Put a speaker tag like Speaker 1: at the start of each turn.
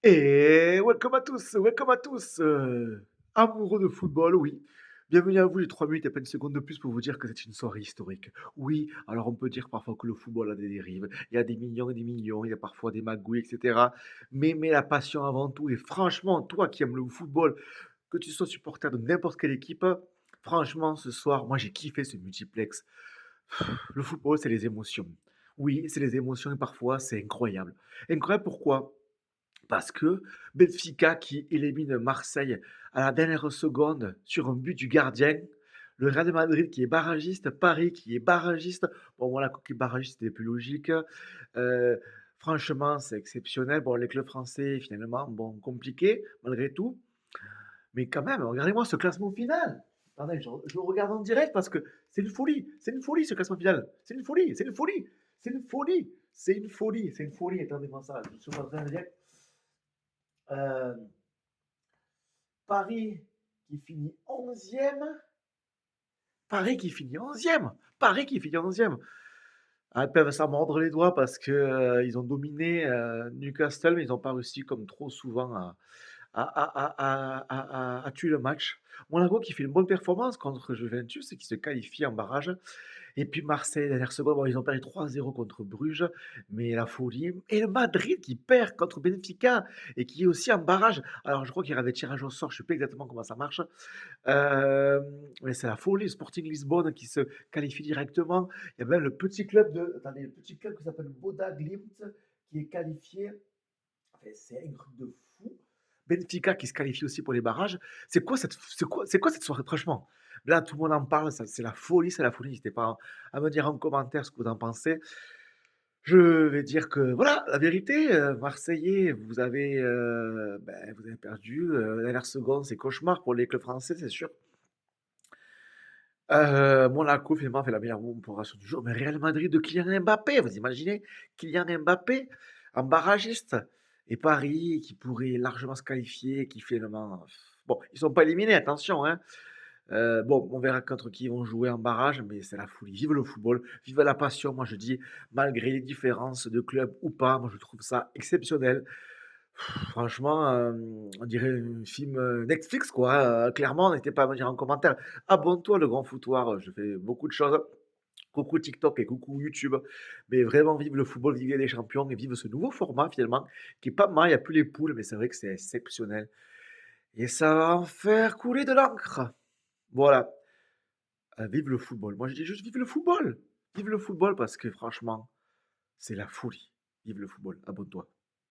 Speaker 1: Et welcome à tous, amoureux de football, oui. Bienvenue à vous, j'ai 3 minutes et pas une seconde de plus pour vous dire que c'est une soirée historique. Oui, alors on peut dire parfois que le football a des dérives, il y a des millions et des millions, il y a parfois des magouilles, et cetera. Mais la passion avant tout et franchement, toi qui aimes le football, que tu sois supporter de n'importe quelle équipe, franchement, ce soir, moi j'ai kiffé ce multiplex. Le football, c'est les émotions. Oui, c'est les émotions et parfois c'est incroyable. Incroyable pourquoi? Parce que Benfica qui élimine Marseille à la dernière seconde sur un but du gardien, le Real de Madrid qui est barragiste, Paris qui est barragiste. Bon, Monaco qui est barragiste, c'était plus logique. Franchement, c'est exceptionnel. Bon, les clubs français, finalement, bon, compliqué malgré tout. Mais quand même, regardez-moi ce classement final. Attendez, je le regarde en direct parce que c'est une folie ce classement final. C'est une folie, c'est une folie, c'est une folie, c'est une folie, c'est une folie. Attendez-moi ça, je suis en train de dire. Euh, Paris qui finit 11e. Paris qui finit 11e. Paris qui finit 11e. Ah, ils peuvent s'en mordre les doigts parce que ils ont dominé Newcastle, mais ils n'ont pas réussi, comme trop souvent, à tuer le match. Monaco qui fait une bonne performance contre Juventus et qui se qualifie en barrage. Et puis Marseille, dernière seconde, bon, ils ont perdu 3-0 contre Bruges, mais la folie. Et le Madrid qui perd contre Benfica et qui est aussi en barrage. Alors, je crois qu'il y avait tirage au sort, je ne sais plus exactement comment ça marche. Mais c'est la folie. Sporting Lisbonne qui se qualifie directement. Il y a même le petit club attendez, le petit club qui s'appelle Boda Glimt qui est qualifié. Enfin, c'est un truc de fou. Benfica qui se qualifie aussi pour les barrages. C'est quoi cette soirée, franchement? Là, tout le monde en parle, c'est la folie, c'est la folie. N'hésitez pas à me dire en commentaire ce que vous en pensez. Je vais dire que voilà, la vérité, Marseillais, vous avez perdu. La dernière seconde, c'est cauchemar pour les clubs français, c'est sûr. Monaco, finalement, fait la meilleure opération du jour. Mais Real Madrid de Kylian Mbappé, vous imaginez? Kylian Mbappé en barragiste et Paris qui pourrait largement se qualifier, qui finalement, bon, ils sont pas éliminés, attention, hein. Bon, on verra contre qui ils vont jouer en barrage, mais c'est la folie. Vive le football, vive la passion. Moi, je dis, malgré les différences de club ou pas, moi, je trouve ça exceptionnel. Franchement, on dirait un film, Netflix quoi, clairement, n'hésitez pas à me dire en commentaire. Abonne-toi le grand foutoir, je fais beaucoup de choses. Coucou TikTok et coucou YouTube. Mais vraiment vive le football, vive les champions et vive ce nouveau format finalement, qui est pas mal, il y a plus les poules, mais c'est vrai que c'est exceptionnel et ça va en faire couler de l'encre. Voilà, vive le football. Moi je dis juste vive le football! Vive le football parce que franchement, c'est la folie. Vive le football, abonne-toi.